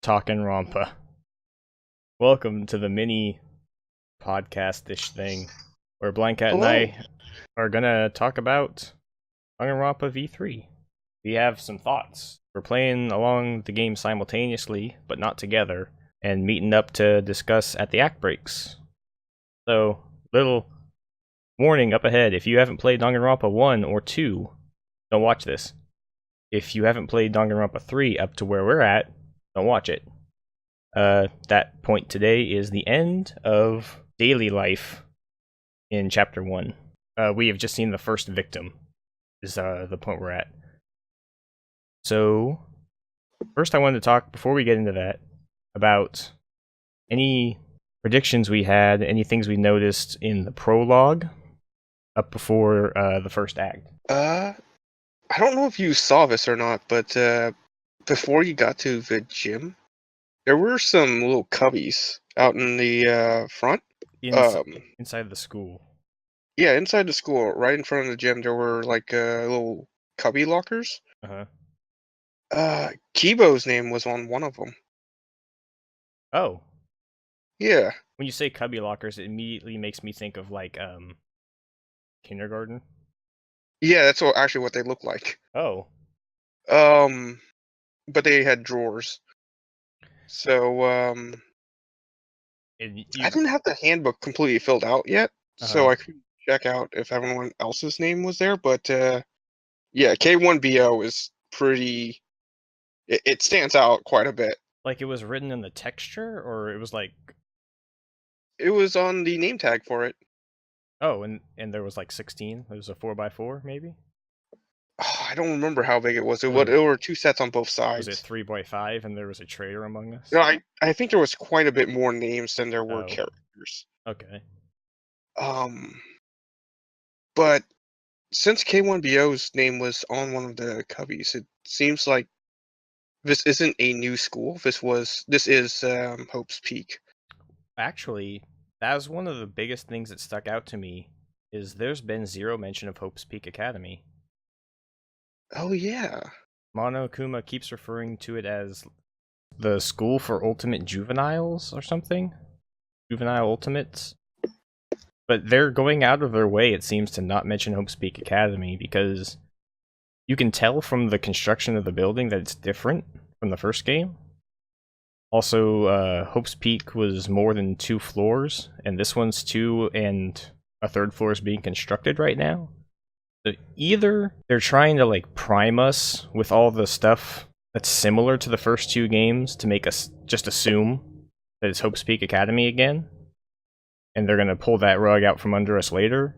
TalkinRonpa. Welcome to the mini podcast-ish thing where Blindcat and Hello. I are gonna talk about Danganronpa V3. We have some thoughts. We're playing along the game simultaneously, but not together, and meeting up to discuss at the act breaks. So, little warning up ahead, if you haven't played Danganronpa 1 or 2, don't watch this. If you haven't played Danganronpa 3 up to where we're at, don't watch it. That point today is the end of daily life in Chapter 1. We have just seen the first victim, is the point we're at. So, first I wanted to talk, before we get into that, about any predictions we had, any things we noticed in the prologue up before the first act. I don't know if you saw this or not, but before you got to the gym, there were some little cubbies out in the front. Inside the school. Yeah, inside the school, right in front of the gym, there were like little cubby lockers. Kibo's name was on one of them. Oh. Yeah. When you say cubby lockers, it immediately makes me think of like kindergarten. Yeah, that's actually what they look like. Oh. But they had drawers. So I didn't have the handbook completely filled out yet, so I couldn't check out if everyone else's name was there. But yeah, K1BO is pretty. It stands out quite a bit. Like it was written in the texture, or it was like. It was on the name tag for it. Oh, and there was like 16. There was a 4x4, maybe. Oh, I don't remember how big it was. There were two sets on both sides. Was it 3x5, and there was a traitor among us? No, I think there was quite a bit more names than there were characters. Okay. But since K1BO's name was on one of the cubbies, it seems like this isn't a new school. This is Hope's Peak. Actually, that was one of the biggest things that stuck out to me, is there's been zero mention of Hope's Peak Academy. Oh yeah. Monokuma keeps referring to it as the school for ultimate juveniles or something. Juvenile ultimates. But they're going out of their way, it seems, to not mention Hope's Peak Academy, because you can tell from the construction of the building that it's different from the first game. Also, Hope's Peak was more than 2 floors, and this one's 2 and a 3rd floor is being constructed right now. So either they're trying to like prime us with all the stuff that's similar to the first 2 games to make us just assume that it's Hope's Peak Academy again, and they're going to pull that rug out from under us later,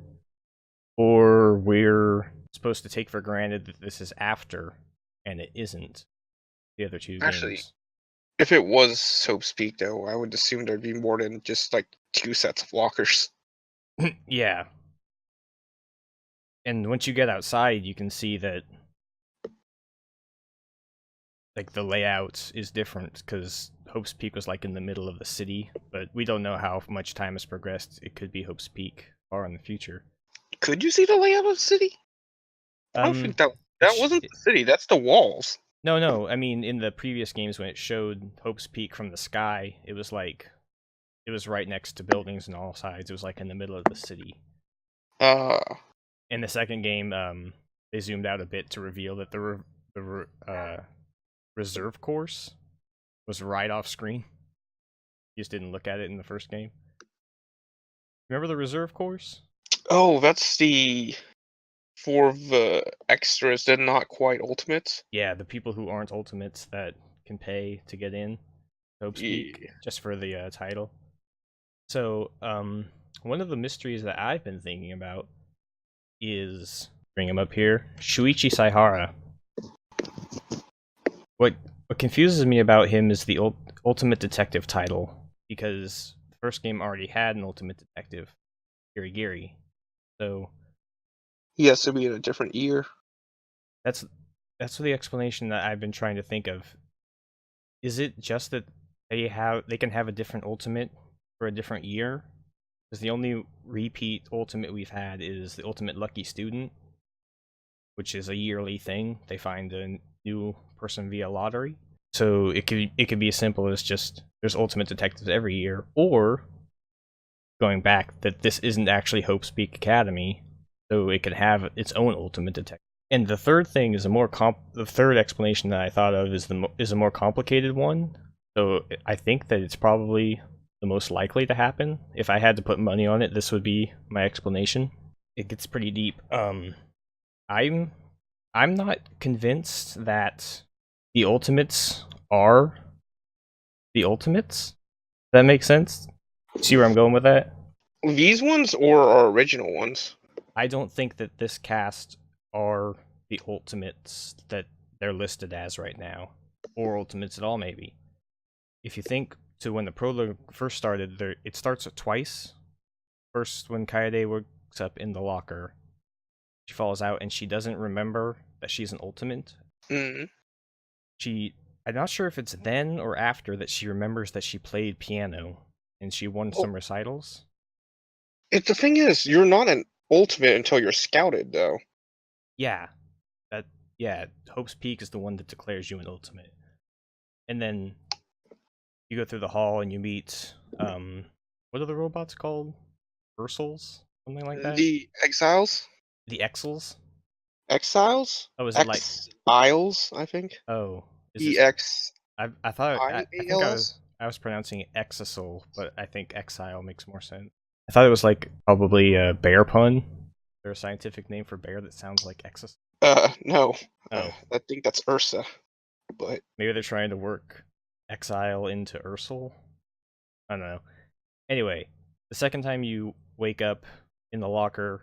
or we're supposed to take for granted that this is after, and it isn't the other 2 Actually, games. If it was Hope's Peak, though, I would assume there'd be more than just like 2 sets of lockers. Yeah. And once you get outside, you can see that like the layout is different, because Hope's Peak was like in the middle of the city, but we don't know how much time has progressed. It could be Hope's Peak far in the future. Could you see the layout of the city? I don't think that wasn't the city. That's the walls. No. I mean, in the previous games, when it showed Hope's Peak from the sky, it was like it was right next to buildings on all sides. It was like in the middle of the city. In the second game, they zoomed out a bit to reveal that the reserve course was right off screen. You just didn't look at it in the first game. Remember the reserve course? Oh, that's for the extras that are not quite ultimates. Yeah, the people who aren't ultimates that can pay to get in Hope's Peak just for the title. So, one of the mysteries that I've been thinking about is, bring him up here, Shuichi Saihara. What confuses me about him is the Ultimate Detective title, because the first game already had an Ultimate Detective, Giri. So he has to be in a different year. That's the explanation that I've been trying to think of. Is it just that they can have a different ultimate for a different year? Because the only repeat ultimate we've had is the Ultimate Lucky Student, which is a yearly thing. They find a new person via lottery. So it could be as simple as just there's Ultimate Detectives every year, or going back that this isn't actually Hope's Peak Academy, so it could have its own Ultimate Detective. And the third thing is the third explanation that I thought of is a more complicated one. So I think that it's probably the most likely to happen. If I had to put money on it, this would be my explanation. It gets pretty deep. I'm not convinced that the Ultimates are the Ultimates. That makes sense? See where I'm going with that? These ones or our original ones? I don't think that this cast are the Ultimates that they're listed as right now, or Ultimates at all, maybe. If you think to when the prologue first started, it starts twice. First, when Kaede wakes up in the locker, she falls out and she doesn't remember that she's an Ultimate. Mm. I'm not sure if it's then or after that she remembers that she played piano and she won some recitals. The thing is, you're not an ultimate until you're scouted, though. Yeah, Hope's Peak is the one that declares you an Ultimate. And then you go through the hall and you meet, what are the robots called? Ursals? Something like that? The exiles? The Exels? Exiles? Oh, is it like... Exiles, I think. Oh, is this... EX... I thought... I think IALS? I was pronouncing it Exisal, but I think Exile makes more sense. I thought it was like probably a bear pun. Is there a scientific name for bear that sounds like Exisal? No. Oh. I think that's Ursa. But maybe they're trying to work Exile into Ursal? I don't know. Anyway, the second time you wake up in the locker,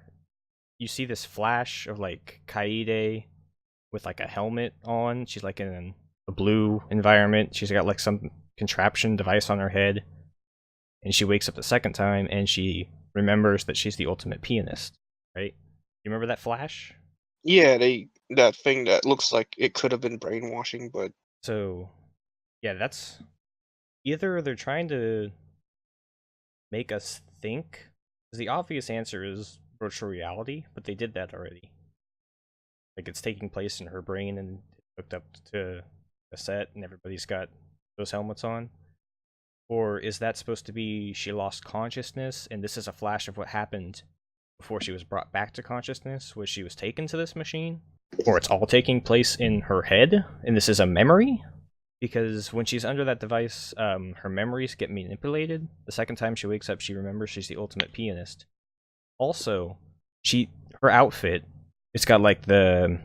you see this flash of like Kaede with like a helmet on. She's like in a blue environment. She's got like some contraption device on her head. And she wakes up the second time and she remembers that she's the ultimate pianist, right? You remember that flash? Yeah, that thing that looks like it could have been brainwashing, but... So, yeah, that's... Either they're trying to make us think, because the obvious answer is virtual reality, but they did that already. Like, it's taking place in her brain and it's hooked up to a set and everybody's got those helmets on. Or is that supposed to be she lost consciousness and this is a flash of what happened before she was brought back to consciousness, was she was taken to this machine? Or it's all taking place in her head and this is a memory? Because when she's under that device, her memories get manipulated. The second time she wakes up, she remembers she's the ultimate pianist. Also, her outfit, it's got like the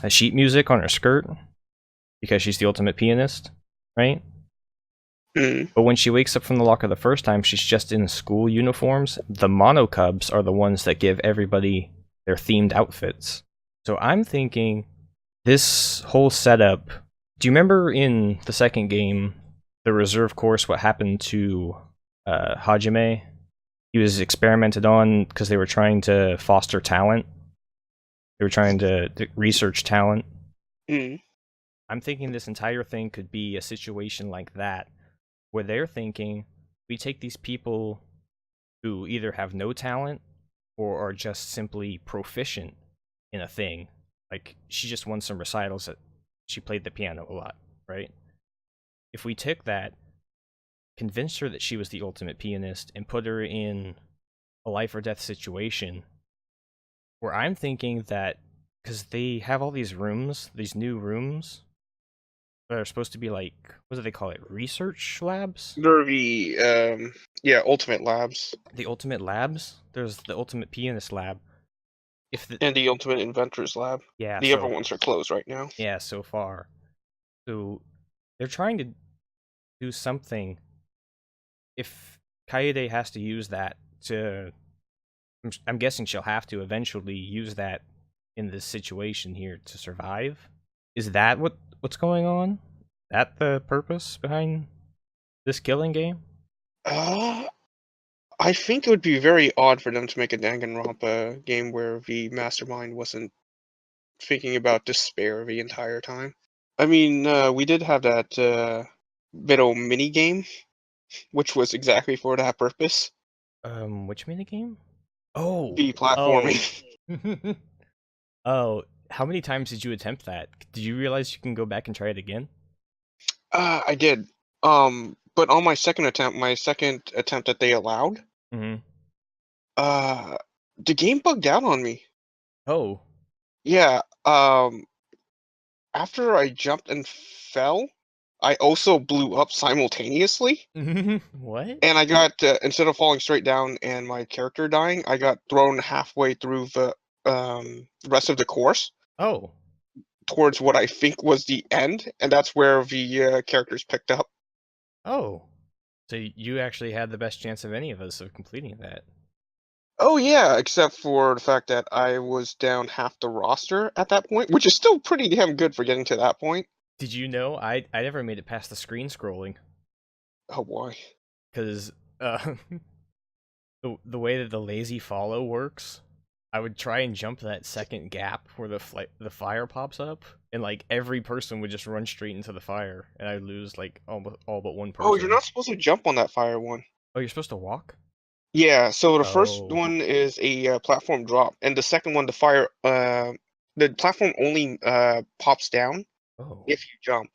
sheet music on her skirt because she's the ultimate pianist, right? Mm. But when she wakes up from the locker the first time, she's just in school uniforms. The Mono Cubs are the ones that give everybody their themed outfits. So I'm thinking this whole setup... Do you remember in the second game, the reserve course, what happened to Hajime? He was experimented on because they were trying to foster talent. They were trying to research talent. Mm. I'm thinking this entire thing could be a situation like that, where they're thinking, we take these people who either have no talent or are just simply proficient in a thing. Like, she just won some recitals that she played the piano a lot, right? If we took that, convinced her that she was the ultimate pianist, and put her in a life or death situation, where I'm thinking that, because they have all these rooms, these new rooms, that are supposed to be like, what do they call it? Research labs? They're the, ultimate labs. The ultimate labs? There's the ultimate pianist lab. And the ultimate inventors lab. Yeah, the other ones are closed right now. Yeah, so far. So they're trying to do something. If Kaede has to use that to... I'm guessing she'll have to eventually use that in this situation here to survive. Is that what's going on? That the purpose behind this killing game? I think it would be very odd for them to make a Danganronpa game where the mastermind wasn't thinking about despair the entire time. I mean, we did have that little mini game, which was exactly for that purpose. Which minigame? Oh, The platforming. Oh. Oh, how many times did you attempt that? Did you realize you can go back and try it again? I did. But on my second attempt that they allowed, Mm-hmm. uh, the game bugged out on me. Oh. Yeah. After I jumped and fell, I also blew up simultaneously, What? and I got instead of falling straight down and my character dying, I got thrown halfway through the rest of the course Oh. towards what I think was the end, and that's where the characters picked up. Oh. So you actually had the best chance of any of us of completing that. Oh yeah, except for the fact that I was down half the roster at that point, which is still pretty damn good for getting to that point. Did you know I never made it past the screen scrolling Oh boy. because uh the way that the lazy follow works, I would try and jump that second gap where the fire pops up, and like every person would just run straight into the fire, and I'd lose like all but one Oh, you're person. not supposed to jump on that fire one. Oh, you're supposed to walk? Yeah, so the first Oh. one is a platform drop, and the second one, the platform only pops down Oh. if you jump.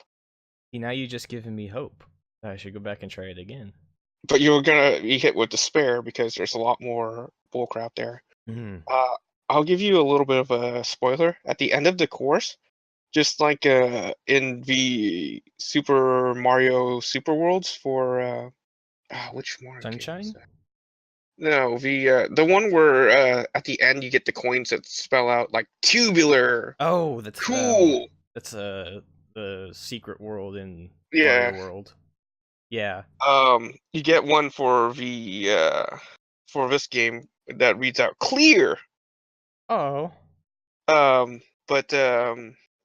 See, now you just given me hope. I should go back and try it again. But you're gonna be hit with despair because there's a lot more bullcrap there. Hmm. Uh, I'll give you a little bit of a spoiler. At the end of the course, just like in the Super Mario Super Worlds for which Mario game was Sunshine? that? No, the one where at the end you get the coins that spell out like tubular. Oh, Cool. that's the secret world in Mario Yeah. World. Yeah. You get one for this game that reads out clear. Oh. But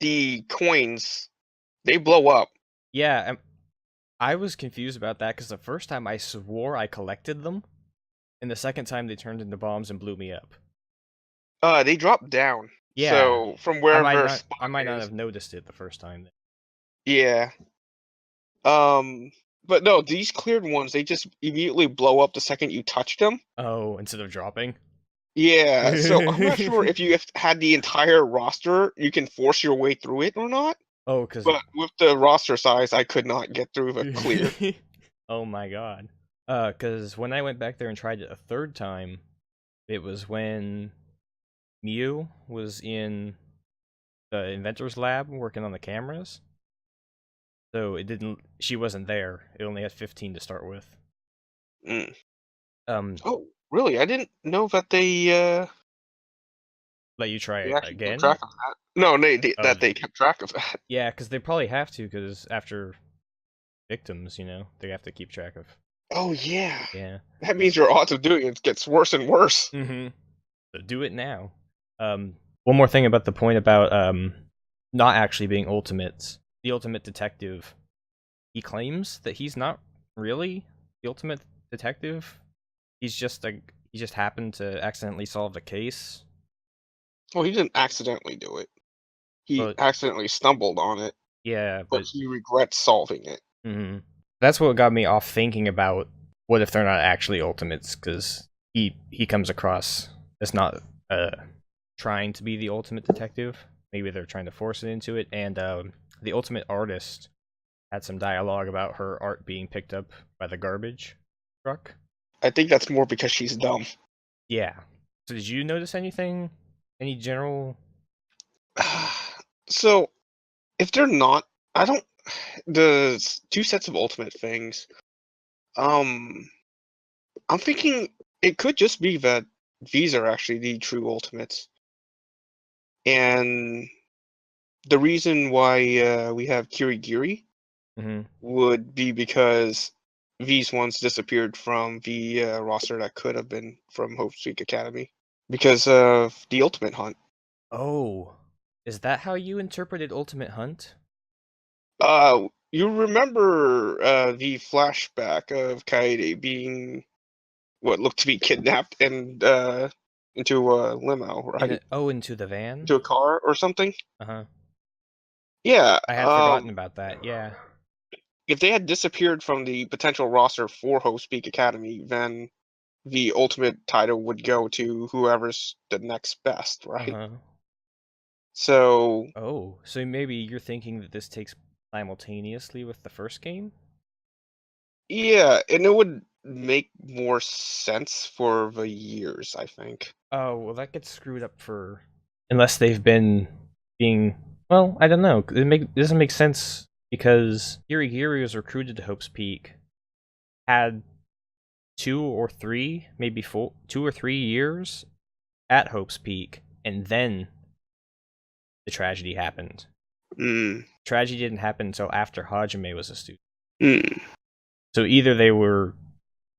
the coins they blow up. Yeah, I was confused about that because the first time I swore I collected them, and the second time they turned into bombs and blew me up. They drop down. Yeah, So from wherever spot I might not is, have noticed it the first time. yeah. But no, these cleared ones they just immediately blow up the second you touch them. Oh, instead of dropping. Yeah. So I'm not sure if you have had the entire roster, you can force your way through it or not. Oh, because But with the roster size, I could not get through the clear. oh my god. Because when I went back there and tried it a third time, it was when Mew was in the inventor's lab working on the cameras. So it didn't. She wasn't there. It only had 15 to start with. Mm. Um, Oh, really? I didn't know that Let you try they it actually kept again. track of that. No, Oh, that they kept track of that. yeah, because they probably have to. Because after victims, they have to keep track of. Oh yeah. Yeah. That means your odds of doing it gets worse and worse. Mm-hmm. So do it now. One more thing about the point about not actually being ultimates. The ultimate detective, he claims that he's not really the ultimate detective. He just happened to accidentally solve the case. Well, he didn't accidentally do it. He But accidentally stumbled on it, yeah, but but he regrets solving it. that's what got me off thinking about what if they're not actually ultimates, because he comes across as not trying to be the ultimate detective. Maybe they're trying to force it into it. And the ultimate artist had some dialogue about her art being picked up by the garbage truck. I think that's more because she's dumb. Yeah. So did you notice anything? Any general? So if they're not, I don't. Two sets of ultimate things. Um, I'm thinking it could just be that these are actually the true ultimates, and the reason why we have Kirigiri Mm-hmm. would be because these ones disappeared from the roster that could have been from Hope Streak Academy because of the Ultimate Hunt. Oh, is that how you interpreted Ultimate Hunt? You remember the flashback of Kaede being what looked to be kidnapped and into a limo, right? Into the van? Into a car or something? Uh-huh. Yeah. I had forgotten about that. Yeah. If they had disappeared from the potential roster for Hope Speak Academy, then the ultimate title would go to whoever's the next best, right? Uh-huh. So Oh, so maybe you're thinking that this takes simultaneously with the first game. Yeah, and it would make more sense for the years, I think. Oh, well, that gets screwed up for unless they've been being. Well, I don't know. It doesn't make sense because Kirigiri was recruited to Hope's Peak, had 2 or 3, maybe 2 or 3 years at Hope's Peak, and then the tragedy happened. Mm. Tragedy didn't happen until after Hajime was a student. Mm. So either they were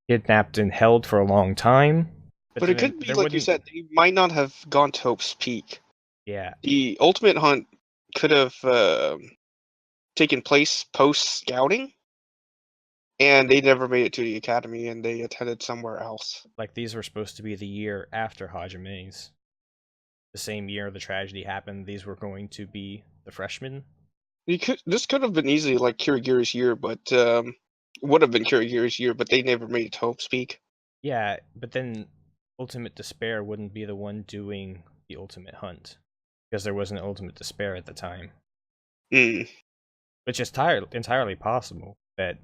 kidnapped and held for a long time, But it could be, there like you wouldn't. said, they might not have gone to Hope's Peak. Yeah, The Ultimate Hunt could have taken place post-scouting, and they never made it to the academy, and they attended somewhere else. like these were supposed to be the year after Hajime's. The same year the tragedy happened, these were going to be the freshmen. This could have been easily like Kirigiri's year, but would have been Kirigiri's year, but they never made it to Hope's Peak. Yeah, but then Ultimate Despair wouldn't be the one doing the Ultimate Hunt because there wasn't Ultimate Despair at the time. Mm. Which is entirely possible that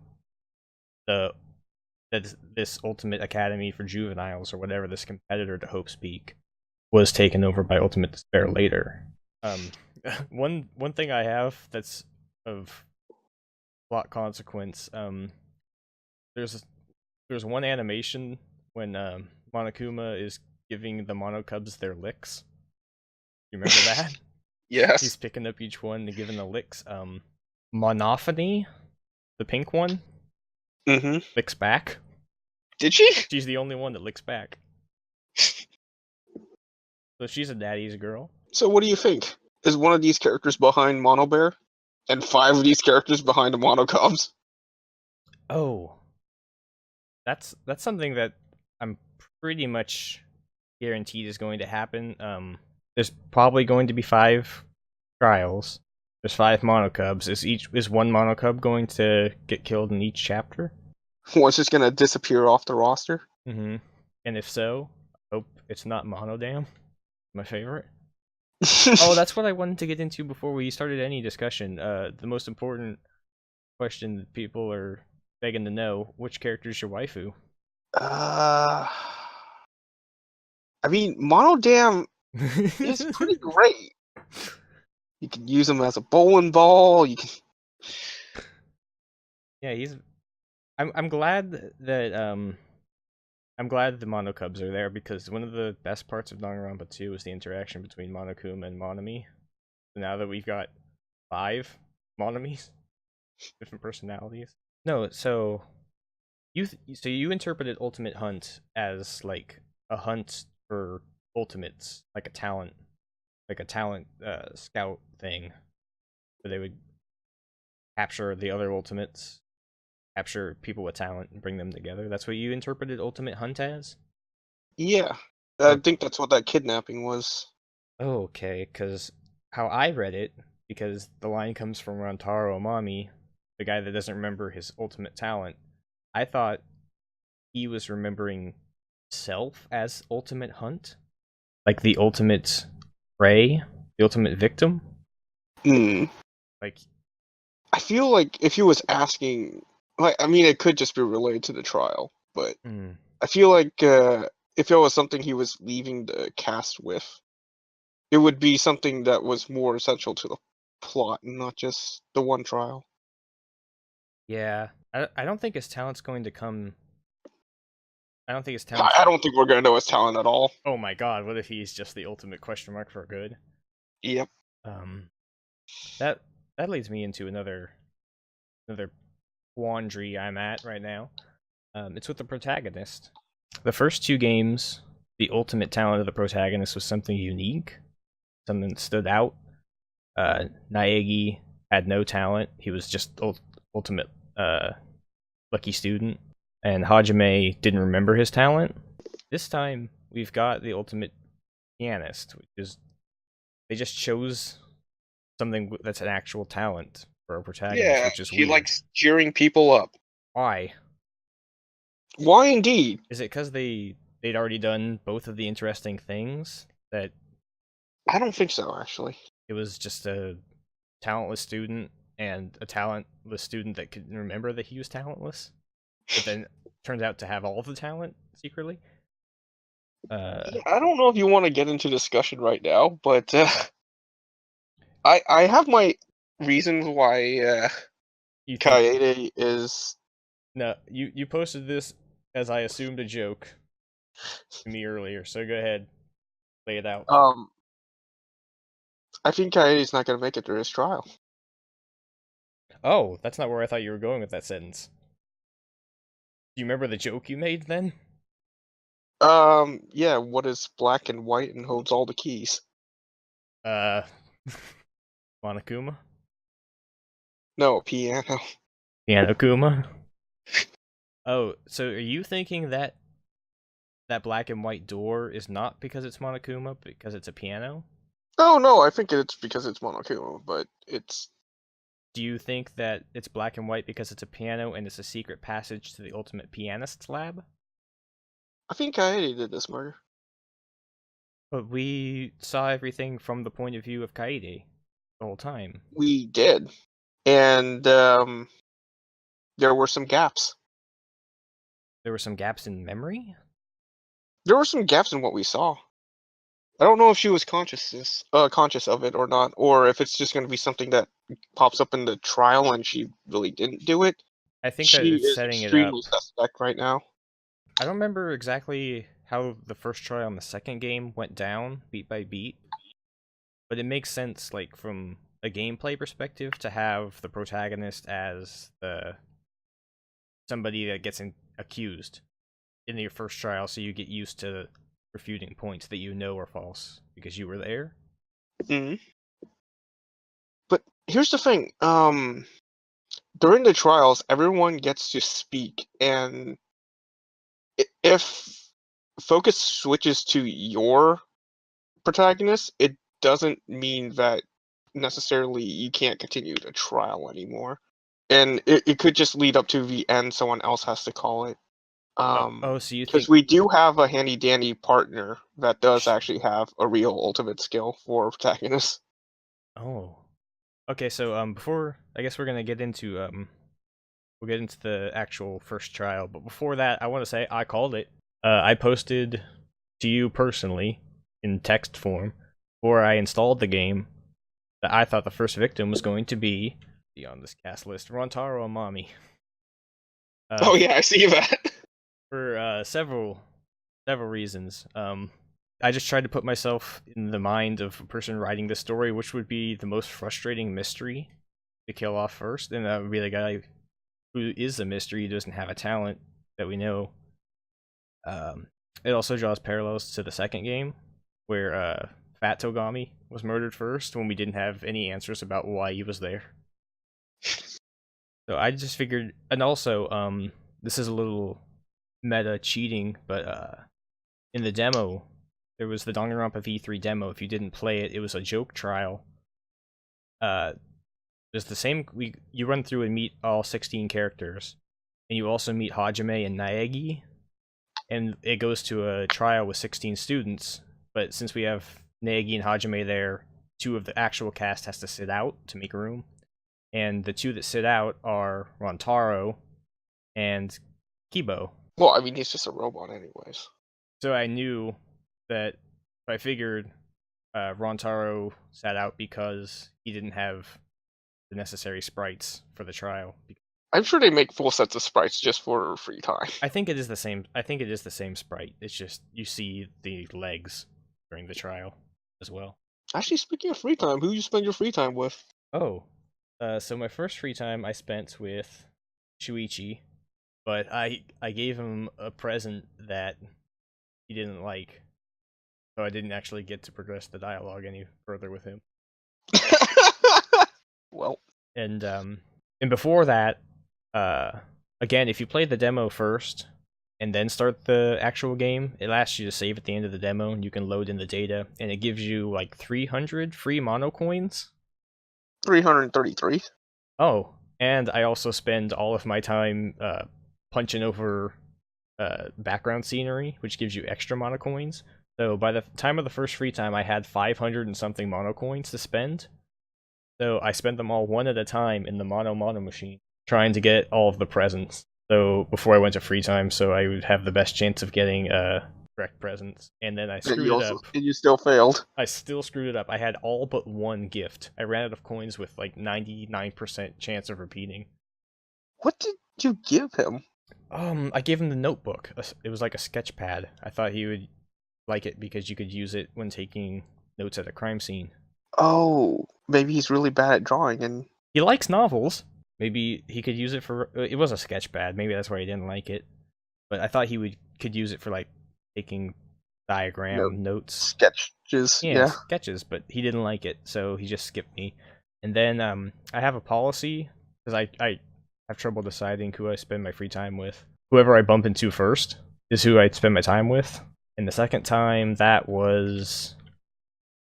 this Ultimate Academy for Juveniles or whatever, this competitor to Hope's Peak, was taken over by Ultimate Despair later. One thing I have that's of plot consequence. There's one animation when Monokuma is giving the Monocubs their licks. You remember that? Yes. He's picking up each one and giving the licks. Monophony, the pink one, licks back. Did she? She's the only one that licks back. So she's a daddy's girl. So what do you think? Is one of these characters behind Mono Bear? And 5 of these characters behind the Mono Cubs? Oh. That's something that I'm pretty much guaranteed is going to happen. There's probably going to be 5 trials. There's 5 monocubs. Is one monocub going to get killed in each chapter? One's just gonna disappear off the roster? Mm-hmm. And if so, I hope it's not Monodam. My favorite. Oh, that's what I wanted to get into before we started any discussion. The most important question that people are begging to know: which character is your waifu? I mean, Monodam is pretty great. You can use him as a bowling ball. You can. Yeah, I'm glad that I'm glad the Monocubs are there because one of the best parts of Danganronpa 2 was the interaction between Monokuma and Monomi. So now that we've got 5 Monomis, different personalities. No, so you interpreted Ultimate Hunt as like a hunt for ultimates, like a talent scout thing, where they would capture the other ultimates, capture people with talent, and bring them together. That's what you interpreted Ultimate Hunt as? Yeah, I think that's what that kidnapping was. Oh, okay, because how I read it, because the line comes from Rantaro Omami, the guy that doesn't remember his ultimate talent, I thought he was remembering self as Ultimate Hunt, like the ultimate prey, the ultimate victim. Like, I feel like if he was asking, like, I mean, it could just be related to the trial, but I feel like if it was something he was leaving the cast with, it would be something that was more essential to the plot and not just the one trial. yeah, I don't think his talent's going to come. I don't think his talent. I don't think we're gonna know his talent at all. Oh my god, what if he's just the ultimate question mark for good? Yep. That leads me into another quandary I'm at right now. It's with the protagonist. The first 2 games, the ultimate talent of the protagonist was something unique, something that stood out. Naegi had no talent; he was just ultimate lucky student, and Hajime didn't remember his talent. This time, we've got the ultimate pianist, which is they just chose something that's an actual talent for a protagonist, which is he weird. likes cheering people up. Why? Why indeed? Is it because they'd already done both of the interesting things that I don't think so, actually. it was just a talentless student and a talentless student that could remember that he was talentless, but then turns out to have all the talent secretly. Yeah, I don't know if you want to get into discussion right now, but I have my reasons why You think Kaede is. no? You posted this as I assumed a joke to me earlier, so go ahead, lay it out. I think Kaede is not going to make it through his trial. Oh, that's not where I thought you were going with that sentence. Do you remember the joke you made then? Yeah, what is black and white and holds all the keys? Uh, Monokuma? No, piano. Pianokuma? Oh, so are you thinking that that black and white door is not because it's Monokuma, but because it's a piano? Oh no, I think it's because it's Monokuma, but it's. Do you think that it's black and white because it's a piano and it's a secret passage to the ultimate pianist's lab? I think Kaede did this murder. But we saw everything from the point of view of Kaede the whole time. We did, and there were some gaps. There were some gaps in memory? There were some gaps in what we saw. I don't know if she was conscious of it or not, or if it's just going to be something that pops up in the trial and she really didn't do it. I think that She it's is setting it up. extremely suspect right now. I don't remember exactly how the first trial on the second game went down, beat by beat. But it makes sense, like, from a gameplay perspective, to have the protagonist as somebody that gets accused in your first trial, so you get used to refuting points that you know are false because you were there. Mm-hmm. But here's the thing: during the trials, everyone gets to speak, and if focus switches to your protagonist, it doesn't mean that necessarily you can't continue the trial anymore. And it could just lead up to the end someone else has to call it. So you Because think we do have a handy dandy partner that does actually have a real ultimate skill for protagonists. Oh. Okay, so before I guess we're gonna get into we'll get into the actual first trial, but before that I wanna say I called it. I posted to you personally in text form before I installed the game that I thought the first victim was going to be on this cast list, Rontaro Amami. Oh yeah, I see that. For several reasons. I just tried to put myself in the mind of a person writing the story, which would be the most frustrating mystery to kill off first, and that would be the guy who is a mystery, who doesn't have a talent that we know. It also draws parallels to the second game, where Fat Togami was murdered first when we didn't have any answers about why he was there. So I just figured, and also, this is a little meta cheating, but in the demo, there was the Danganronpa V3 demo. If you didn't play it, it was a joke trial. There's the same. You run through and meet all 16 characters, and you also meet Hajime and Naegi, and it goes to a trial with 16 students. But since we have Naegi and Hajime there, 2 of the actual cast has to sit out to make room, and the 2 that sit out are Rontaro and Kibo. Well, I mean, he's just a robot, anyways. So I knew that I figured Rontaro sat out because he didn't have the necessary sprites for the trial. I'm sure they make full sets of sprites just for free time. I think it is the same. I think it is the same sprite. It's just you see the legs during the trial as well. Actually, speaking of free time, who you spend your free time with? Oh, so my first free time I spent with Shuichi, but I gave him a present that he didn't like, so I didn't actually get to progress the dialogue any further with him. Well, and before that, again, if you play the demo first and then start the actual game, it asks you to save at the end of the demo, and you can load in the data, and it gives you like 300 free mono coins. 333. Oh, and I also spend all of my time punching over background scenery, which gives you extra mono coins. So by the time of the first free time, I had 500 and something mono coins to spend. So I spent them all one at a time in the mono machine, trying to get all of the presents. So before I went to free time, so I would have the best chance of getting correct presents. And then I And screwed it up. you still failed. I still screwed it up. I had all but one gift. I ran out of coins with like 99% chance of repeating. What did you give him? I gave him the notebook. It was like a sketch pad. I thought he would like it because you could use it when taking notes at a crime scene. Oh, maybe he's really bad at drawing, and He likes novels. Maybe he could use it for. It was a sketch pad. Maybe that's why he didn't like it. But I thought he could use it for like taking diagram notes. sketches. Yeah, Yeah. sketches. But he didn't like it, so he just skipped me. And then I have a policy because I have trouble deciding who I spend my free time with. Whoever I bump into first is who I spend my time with. And the second time that was,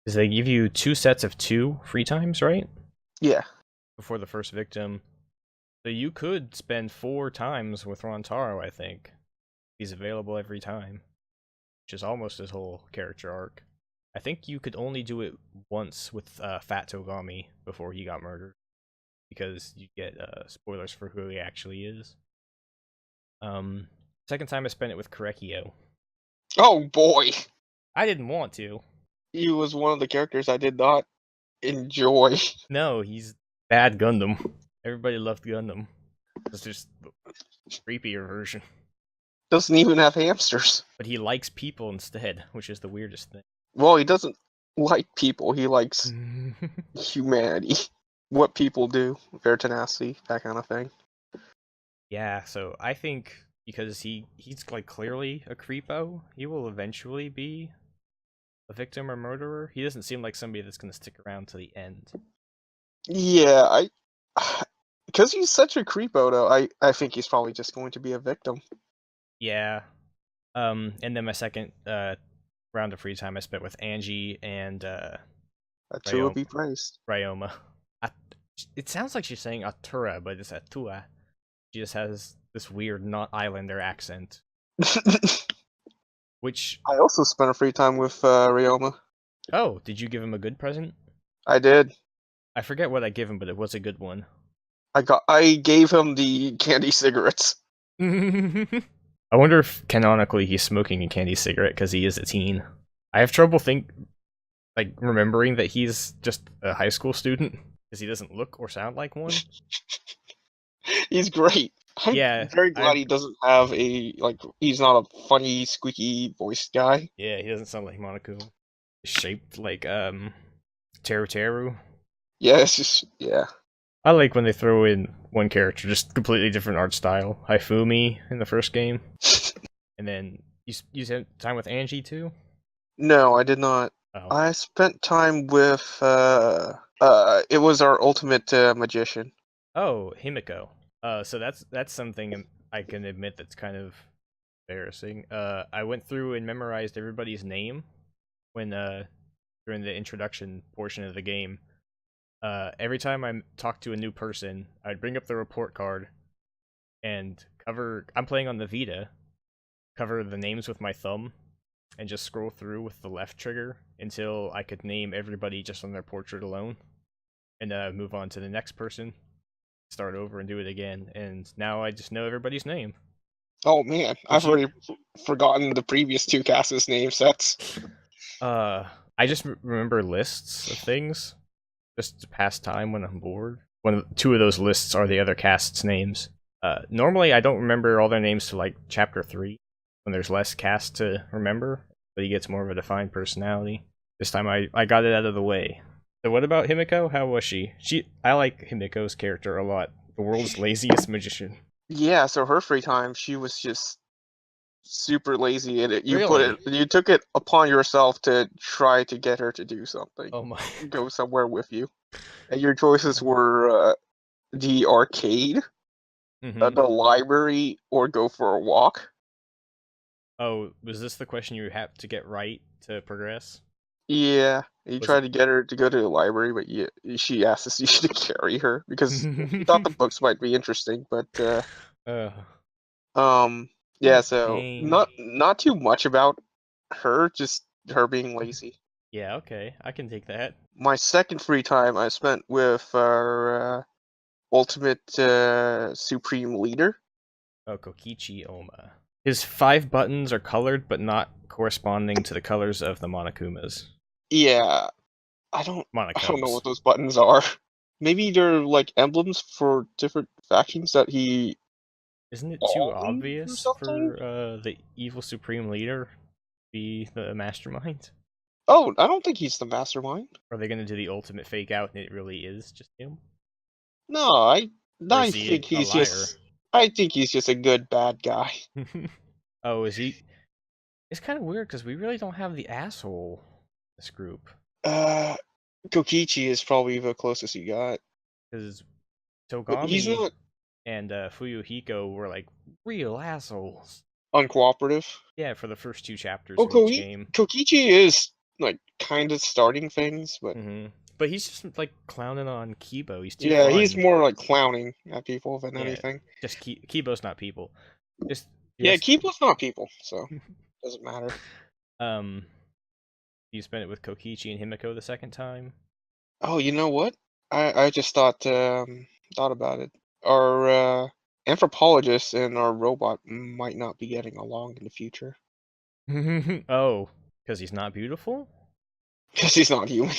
is they give you 2 sets of 2 free times, right? Yeah. Before the first victim. So you could spend 4 times with Rontaro, I think. He's available every time, which is almost his whole character arc. I think you could only do it once with Fat Togami before he got murdered, because you get spoilers for who he actually is. Second time I spent it with Korekio. Oh boy, I didn't want to. he was one of the characters I did not enjoy. No, he's bad Gundam. Everybody loved Gundam. It's just the creepier version. Doesn't even have hamsters. But he likes people instead, which is the weirdest thing. Well, he doesn't like people. He likes humanity. What people do, their tenacity, that kind of thing. Yeah, so I think because he's like clearly a creepo, he will eventually be a victim or murderer. He doesn't seem like somebody that's going to stick around to the end. Yeah, because he's such a creepo, though. I think he's probably just going to be a victim. Yeah. And then my second round of free time I spent with Angie and Atua be praised. Ryoma. It sounds like she's saying Atura, but it's Atua. She just has this weird not Islander accent. Which I also spent a free time with Ryoma. Oh, did you give him a good present? I did. I forget what I gave him, but it was a good one. I gave him the candy cigarettes. I wonder if canonically he's smoking a candy cigarette because he is a teen. I have trouble remembering that he's just a high school student because he doesn't look or sound like one. He's great. I'm very glad he doesn't have he's not a funny, squeaky voiced guy. Yeah, he doesn't sound like Monaco. He's shaped like Teru Teru. Yeah, it's just I like when they throw in one character, just completely different art style. Haifumi in the first game. And then you spent time with Angie too? No, I did not. Oh. I spent time with it was our ultimate magician. Oh, Himiko. So that's something I can admit that's kind of embarrassing. I went through and memorized everybody's name when during the introduction portion of the game. Every time I talked to a new person, I'd bring up the report card and I'm playing on the Vita, cover the names with my thumb, and just scroll through with the left trigger until I could name everybody just on their portrait alone, and move on to the next person, start over and do it again, and now I just know everybody's name. Oh man, I've already forgotten the previous 2 cast's names. That's I just remember lists of things just to pass time when I'm bored. 2 of those lists are the other cast's names. Normally I don't remember all their names to like chapter 3 when there's less cast to remember, but he gets more of a defined personality. This time I got it out of the way. So what about Himiko? How was she? I like Himiko's character a lot. The world's laziest magician. Yeah, so her free time, she was just super lazy, and Really? you took it upon yourself to try to get her to do something. Oh my! Go somewhere with you, and your choices were the arcade, the library, or go for a walk. Oh, was this the question you have to get right to progress? Yeah, you tried to get her to go to the library, but she asked us you to carry her because she thought the books might be interesting. But yeah, so not too much about her, just her being lazy. Yeah, okay, I can take that. My second free time I spent with our ultimate supreme leader. Oh, Kokichi Oma. His 5 buttons are colored, but not corresponding to the colors of the Monokumas. Yeah, I don't know Monokubs. what those buttons are. Maybe they're like emblems for different factions that he Isn't it too owns or obvious something. for the evil supreme leader to be the mastermind? Oh, I don't think he's the mastermind. Are they gonna do the ultimate fake out and it really is just him? No, I Or I is he think a he's liar? just I think he's just a good bad guy. Oh, is he? It's kind of weird because we really don't have the asshole in this group. Uh, Kokichi is probably the closest you got, Because but he's Togami not and Fuyuhiko were like real assholes. uncooperative. Yeah, for the first 2 chapters Oh, of each game. Kokichi is like kind of starting things, but But he's just like clowning on Kibo. He's too yeah, he's fun. more like clowning at people than Yeah, anything. just Kibo's not people. Just Yeah, yes. Kipo's not people, so doesn't matter. um, you spent it with Kokichi and Himiko the second time. Oh, you know what? I just thought about it. Our anthropologist and our robot might not be getting along in the future Oh, because he's not beautiful, because he's not human.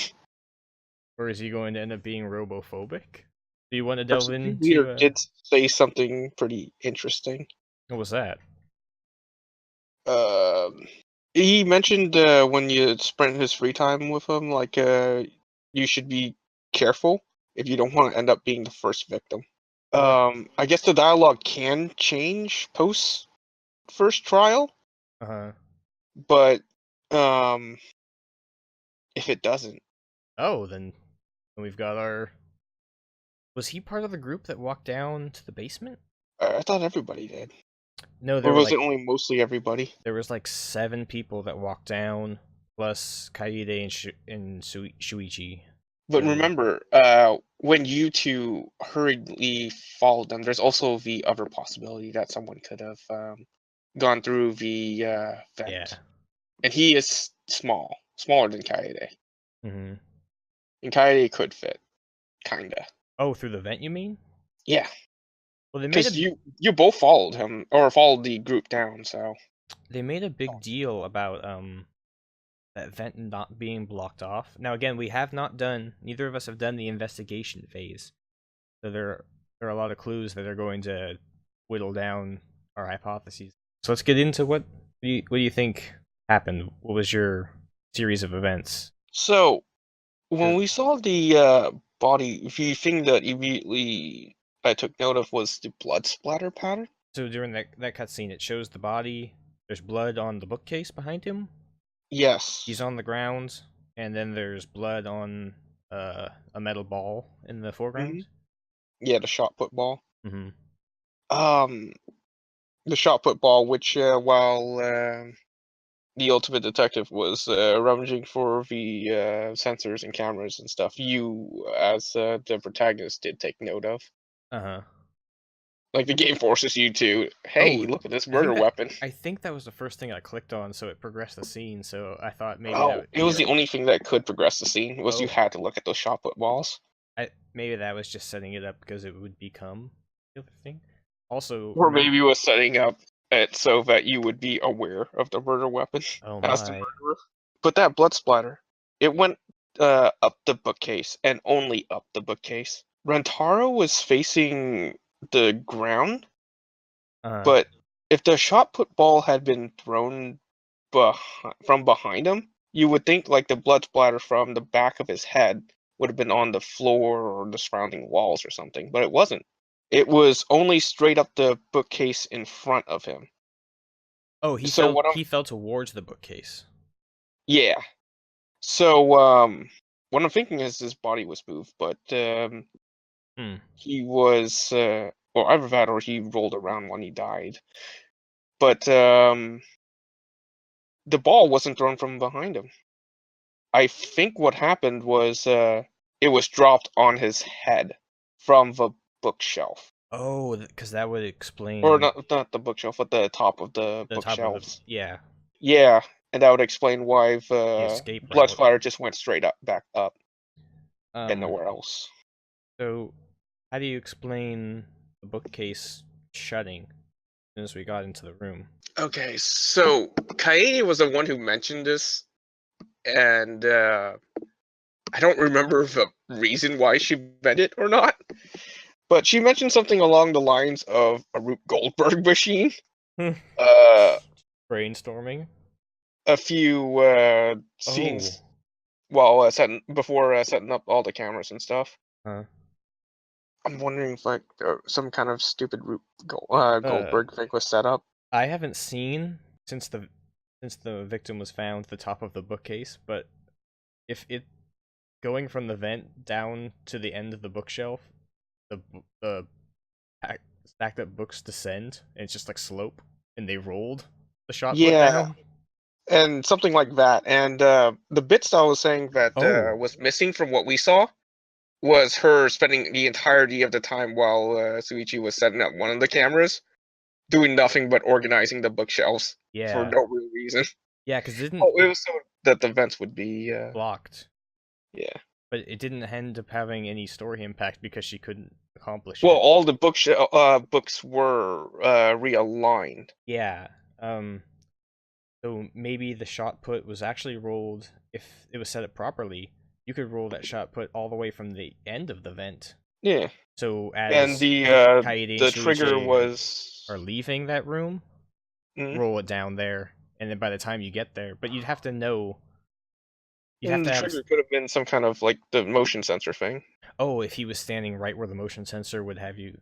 or is he going to end up being robophobic? Do you want to Our delve supreme into leader did say something pretty interesting. what was that? Um, he mentioned when you spend his free time with him, like you should be careful if you don't want to end up being the first victim. What? I guess the dialogue can change post first trial, Uh-huh. but um, if it doesn't, Oh, then we've got our. Was he part of the group that walked down to the basement? I thought everybody did, No, or was it only mostly everybody? there was like 7 people that walked down, plus Kaide and Shuichi. But So remember, when you two hurriedly followed them, there's also the other possibility that someone could have gone through the yeah. vent. And he is smaller than Kaede. hmm And Kaede could fit, kinda. Oh, through the vent, you mean? Yeah, Well, because you both followed him or followed the group down. So they made a big deal about that vent not being blocked off. Now, again, we have not done. Neither of us have done the investigation phase, so there are a lot of clues that are going to whittle down our hypotheses. So let's get into what do you think happened? What was your series of events? so when 'Cause- we saw the body, the thing that immediately I took note of was the blood splatter pattern. So during that cutscene, it shows the body. There's blood on the bookcase behind him. He's Yes. on the ground, and then there's blood on a metal ball in the hmm foreground. Yeah, the shot put ball. Mm-hmm. Um, the shot put ball, which while the ultimate detective was rummaging for the sensors and cameras and stuff, you as the protagonist did take note of. Uh huh. Like the game forces you to, hey, Oh, look at this murder weapon. I think that was the first thing I clicked on, so it progressed the scene. So I thought maybe that Oh, would it be was a the only thing that could progress the scene was you oh, had to look at those shot put balls. maybe that was just setting it up because it would become the other thing. Also, Or remember, maybe it was setting up it so that you would be aware of the murder weapon oh as the my, murderer. But that blood splatter, it went up the bookcase and only up the bookcase. Rentaro was facing the ground, uh, but if the shot put ball had been thrown from behind him, you would think like the blood splatter from the back of his head would have been on the floor or the surrounding walls or something, but it wasn't. It was only straight up the bookcase in front of him. oh, So what I'm he fell towards the bookcase. yeah. So what I'm thinking is his body was moved, but Hmm. he was or either that or he rolled around when he died. But the ball wasn't thrown from behind him. I think what happened was it was dropped on his head from the bookshelf. Oh, because that would Or explain not the bookshelf, but the top of the the top of the bookshelves. yeah. Yeah, and that would explain why The the escape blood route. splatter just went straight up, back up, and Um, nowhere else. so how do you explain the bookcase shutting as soon as we got into the room? Okay, so Kaede was the one who mentioned this, and I don't remember the reason why she meant it or not, but she mentioned something along the lines of a Rube Goldberg machine. uh, Brainstorming. a few Oh. scenes while before setting up all the cameras and stuff. Huh. I'm wondering if like some kind of stupid Uh, Goldberg thing was set up. I haven't seen since the victim was found the top of the bookcase, but if it going from the vent down to the end of the bookshelf, the stacked up books descend and it's just like slope, and they rolled the shot put Yeah, down. and something like that. And the bits I was saying that Oh. was missing from what we saw was her spending the entirety of the time while Suichi was setting up one of the cameras, doing nothing but organizing the bookshelves for Yeah. no real reason. Yeah, because it didn't Oh, it was so that the vents would be blocked, yeah. but it didn't end up having any story impact because she couldn't accomplish Well, it. all the books were realigned. Yeah. So maybe the shot put was actually rolled. If it was set up properly, you could roll that shot put all the way from the end of the vent. Yeah, So and as the Kaede and the trigger Shuichi was. are leaving that room, Mm, roll it down there, and then by the time you get there, but you'd have to know. You'd have and to the have. trigger could have been some kind of like the motion sensor thing, Oh, if he was standing right where the motion sensor would have you.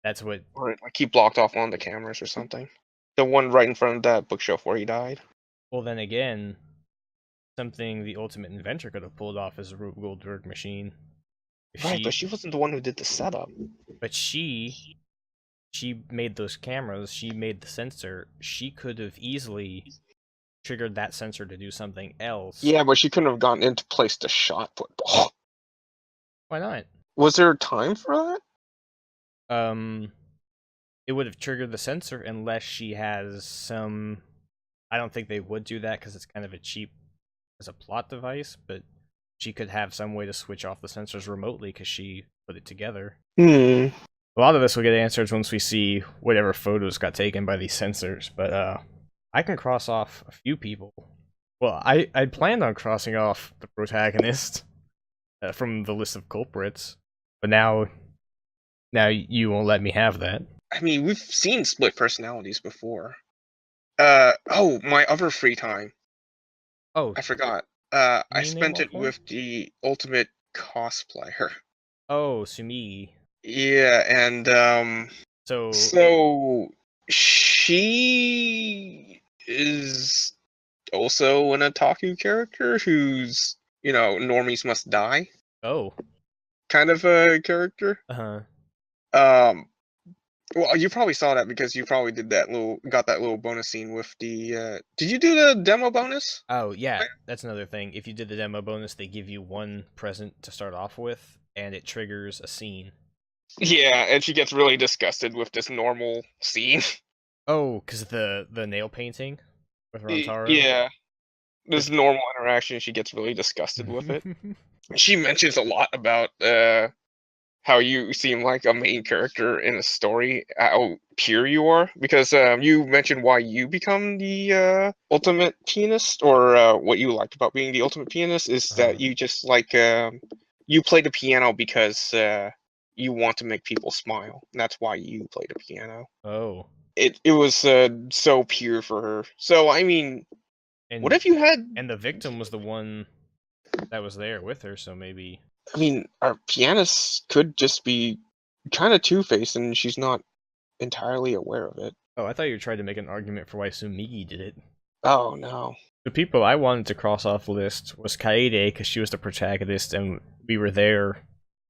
That's what. or like he blocked off one of the cameras or something. The one right in front of that bookshelf where he died. Well, then again, something the Ultimate Inventor could have pulled off as a Rube Goldberg machine. If Right, but she, she wasn't the one who did the setup. but she made those cameras. She made the sensor. She could have easily triggered that sensor to do something else. Yeah, but she couldn't have gotten into place the shot put. Why not? Was there time for that? It would have triggered the sensor unless she has some. I don't think they would do that because it's kind of a cheap as a plot device, but she could have some way to switch off the sensors remotely because she put it together. Hmm. A lot of this will get answered once we see whatever photos got taken by these sensors, but I can cross off a few people. Well, I planned on crossing off the protagonist from the list of culprits, but now you won't let me have that. I mean, we've seen split personalities before. Oh, my other free time. Oh, I forgot. can I you name spent all it four? with the ultimate cosplayer. Oh, Sumi. Yeah, and So, so she is also an otaku character who's, normies must die oh, kind of a character. uh-huh. Um, well, you probably saw that because you probably got that little bonus scene with the. Did you do the demo bonus? Oh, yeah, that's another thing. If you did the demo bonus, they give you one present to start off with, and it triggers a scene. Yeah, and she gets really disgusted with this normal scene. Oh, because the nail painting with Rontaro? Yeah, But this normal interaction, she gets really disgusted with it. She mentions a lot about how you seem like a main character in a story, how pure you are, because you mentioned why you become the ultimate pianist, or what you liked about being the ultimate pianist is that you just like you play the piano because you want to make people smile. And that's why you play the piano. Oh. It was so pure for her. So I mean, what And if you had? and the victim was the one that was there with her, so maybe. I mean, our pianist could just be kind of two-faced, and she's not entirely aware of it. Oh, I thought you were trying to make an argument for why Sumigi did it. Oh no. The people I wanted to cross off the list was Kaede, because she was the protagonist and we were there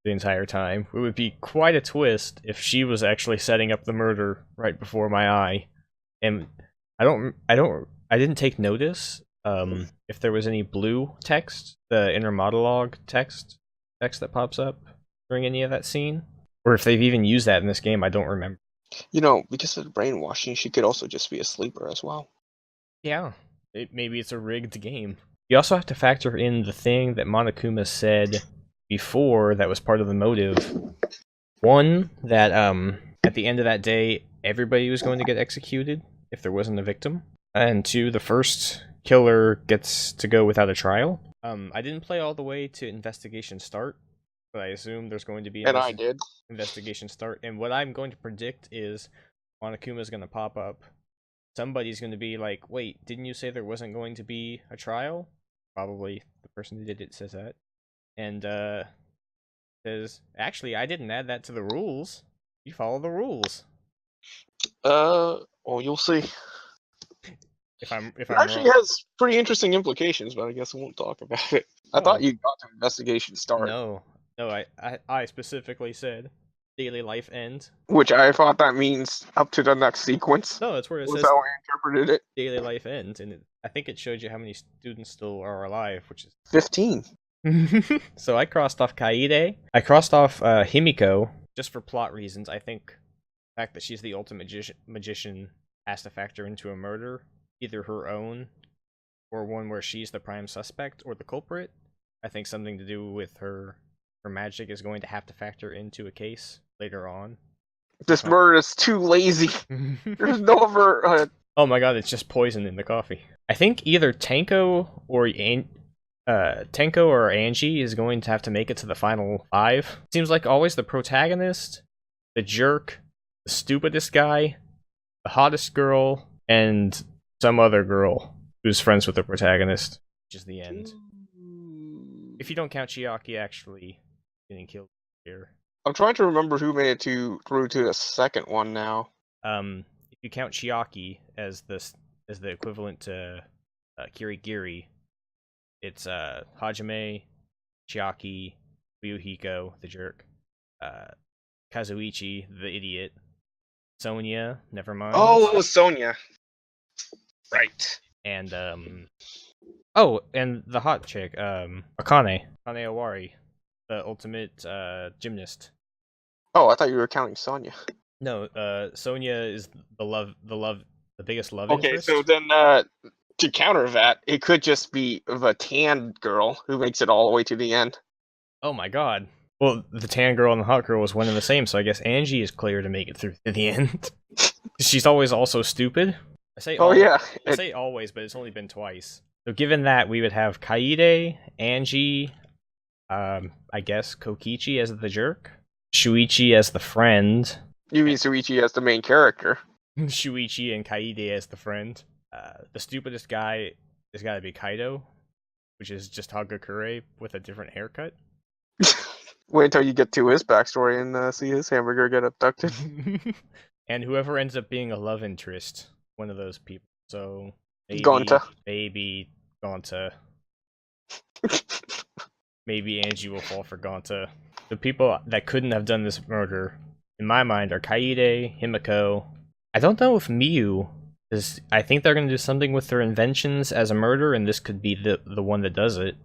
the entire time. It would be quite a twist if she was actually setting up the murder right before my eye. And I didn't take notice if there was any blue text, the inner monologue text that pops up during any of that scene, or if they've even used that in this game. I don't remember. Because of the brainwashing, she could also just be a sleeper as well. Yeah, Maybe it's a rigged game. You also have to factor in the thing that Monokuma said before that was part of the motive. One, that at the end of that day, everybody was going to get executed if there wasn't a victim. And two, the first killer gets to go without a trial. I didn't play all the way to investigation start, but I assume there's going to be And I did. investigation start. And what I'm going to predict is Monokuma's going to pop up. Somebody's going to be like, wait, didn't you say there wasn't going to be a trial? Probably the person who did it says that. And says, actually, I didn't add that to the rules. You follow the rules. Well, you'll see. If I'm It actually wrong. has pretty interesting implications, but I guess we won't talk about it. I thought you got to investigation start. No, I specifically said daily life end. Which I thought that means up to the next sequence. No, that's where it Was says how I interpreted it. daily life ends, and I think it showed you how many students still are alive, which is 15. So I crossed off Kaede. I crossed off Himiko just for plot reasons. I think the fact that she's the ultimate magician has to factor into a murder, either her own or one where she's the prime suspect or the culprit. I think something to do with her magic is going to have to factor into a case later on. This murder is too lazy. There's no other. Oh my god, it's just poison in the coffee. I think either Tenko or Angie is going to have to make it to the final 5. Seems like always the protagonist, the jerk, the stupidest guy, the hottest girl, and some other girl who's friends with the protagonist, which is the end. If you don't count Chiaki actually getting killed here. I'm trying to remember who made it through to the second one now. If you count Chiaki as the equivalent to Kirigiri, it's Hajime, Chiaki, Ryuhiko, the jerk, Kazuichi, the idiot, Sonia, never mind. Oh, it was Sonia. Right. And and the hot chick, Akane Owari, the ultimate gymnast. Oh, I thought you were counting Sonia. No, Sonia is the biggest love Okay, interest. so then to counter that, it could just be the tan girl who makes it all the way to the end. Oh my god. Well, the tan girl and the hot girl was one and the same, so I guess Angie is clear to make it through to the end. She's always also stupid. I say always, but it's only been twice. So given that, we would have Kaede, Angie, I guess Kokichi as the jerk, Shuichi as the friend. You mean Shuichi as the main character? Shuichi and Kaede as the friend. The stupidest guy has got to be Kaido, which is just Hagakure with a different haircut. Wait until you get to his backstory and see his hamburger get abducted. And whoever ends up being a love interest, one of those people. So maybe Gonta. Maybe Angie will fall for Gonta. The people that couldn't have done this murder, in my mind, are Kaede, Himiko. I don't know if Miyu, because I think they're going to do something with their inventions as a murder, and this could be the one that does it.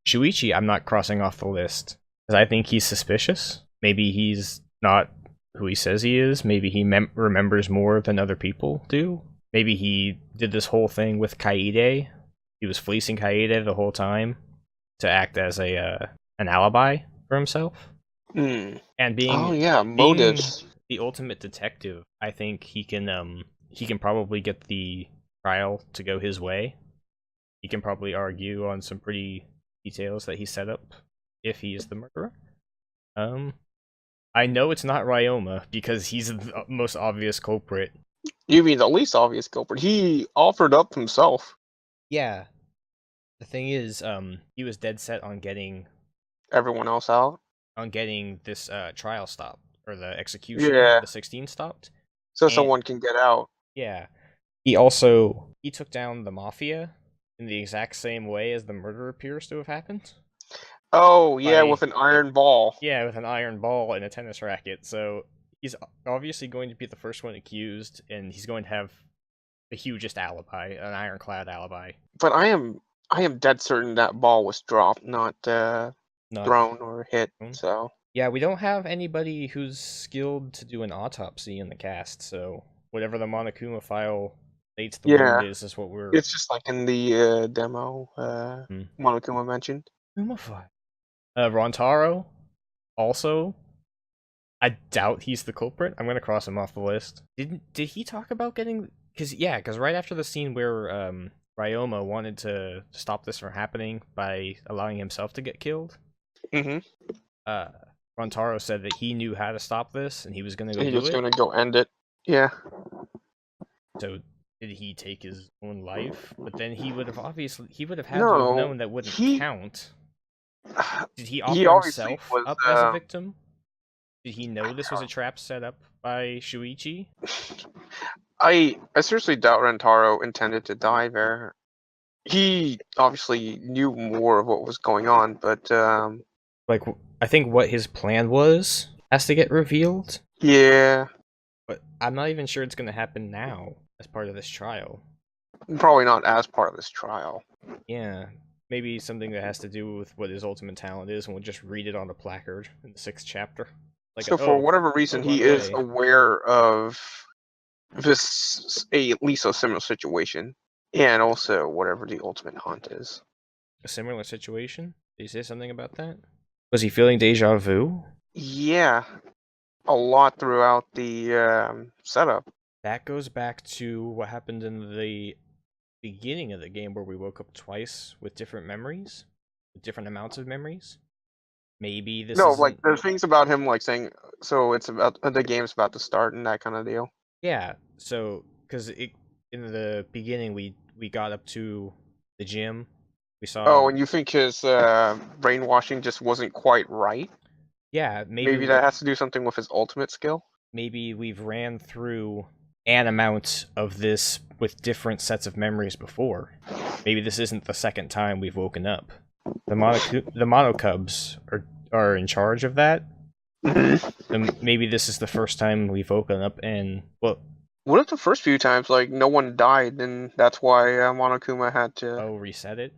Shuichi, I'm not crossing off the list, because I think he's suspicious. Maybe he's not who he says he is. Maybe he remembers more than other people do. Maybe he did this whole thing with Kaede. He was fleecing Kaede the whole time to act as an alibi for himself. And being motives. The ultimate detective, I think he can probably get the trial to go his way. He can probably argue on some pretty details that he set up if he is the murderer. I know it's not Ryoma because he's the most obvious culprit. You mean the least obvious culprit? He offered up himself. Yeah. The thing is, he was dead set on getting everyone else out. On getting this trial stopped, or the execution of the 16 stopped. So someone can get out. Yeah. He took down the Mafia in the exact same way as the murder appears to have happened. Oh, yeah, with an iron ball. Yeah, with an iron ball and a tennis racket. So he's obviously going to be the first one accused, and he's going to have the hugest alibi, an ironclad alibi. But I am dead certain that ball was dropped, not thrown or hit. So yeah, we don't have anybody who's skilled to do an autopsy in the cast. So whatever the Monokuma file States the Yeah. wound is what we're... It's just like in the demo Monokuma mentioned. Umafai. Rontaro, also. I doubt he's the culprit. I'm gonna cross him off the list. Did he talk about getting... Because right after the scene where Ryoma wanted to stop this from happening by allowing himself to get killed, Rontaro said that he knew how to stop this and he was gonna go do it. He was gonna go end it. Yeah. So did he take his own life? But then he would have had to have known that wouldn't count. Did he offer himself up as a victim? Did he know this was a trap set up by Shuichi? I seriously doubt Rentaro intended to die there. He obviously knew more of what was going on, but like, I think what his plan was has to get revealed. Yeah. But I'm not even sure it's going to happen now as part of this trial. Probably not as part of this trial. Yeah. Maybe something that has to do with what his ultimate talent is, and we'll just read it on a placard in the 6th chapter. Like so for whatever reason, he is aware of this, at least a similar situation, and also whatever the ultimate hunt is. A similar situation? Did he say something about that? Was he feeling deja vu? Yeah, a lot throughout the setup. That goes back to what happened in the beginning of the game, where we woke up twice with different memories, with different amounts of memories. Maybe this No, like there's things about him like saying, so it's about the game's about to start and that kind of deal. Yeah, so because in the beginning we got up to the gym, we saw. Oh, and you think his brainwashing just wasn't quite right? Yeah, maybe that has to do something with his ultimate skill. Maybe we've ran through an amount of this with different sets of memories before. Maybe this isn't the second time we've woken up. The Monocubs are in charge of that. And maybe this is the first time we've woken up and, well... What if the first few times, like, no one died, and that's why Monokuma had to... Oh, reset it?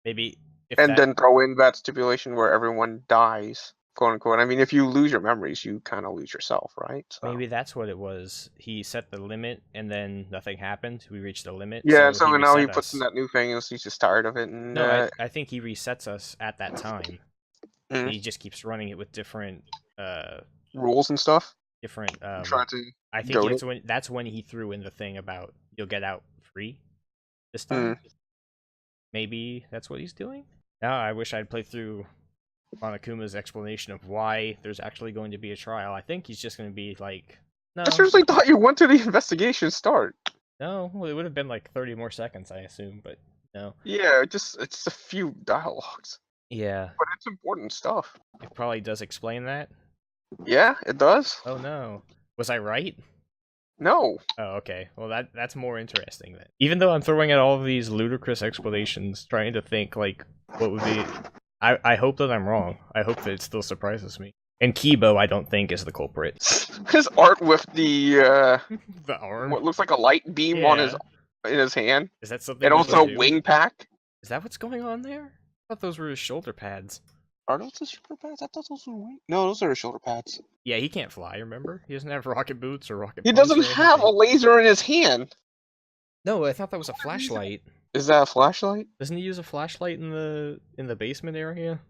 Maybe... then throw in that stipulation where everyone dies, quote-unquote. I mean, if you lose your memories, you kind of lose yourself, right? So. Maybe that's what it was. He set the limit, and then nothing happened. We reached the limit. Yeah, so now he puts in that new thing, and he's just tired of it. And, no, I think he resets us at that time. He just keeps running it with different rules and stuff. Different. I think that's when he threw in the thing about you'll get out free this time. Maybe that's what he's doing. Now I wish I'd played through Monokuma's explanation of why there's actually going to be a trial. I think he's just going to be like, no. I seriously thought you wanted the investigation start. No, well, it would have been like 30 more seconds, I assume, but no. Yeah, it's a few dialogues. Yeah. But it's important stuff. It probably does explain that. Yeah, it does. Oh no. Was I right? No. Oh, okay. Well, that's more interesting then. Even though I'm throwing out all of these ludicrous explanations, trying to think, like, what would be... I hope that I'm wrong. I hope that it still surprises me. And Kibo, I don't think, is the culprit. His art with the the arm? What looks like a light beam in his hand. Is that something? And also a wing pack. Is that what's going on there? I thought those were his shoulder pads. Are those his shoulder pads? I thought those were wings. No, those are his shoulder pads. Yeah, he can't fly, remember? He doesn't have rocket boots or rocket He doesn't have a laser in his hand. No, I thought that was a flashlight. Is that a flashlight? Doesn't he use a flashlight in the basement area?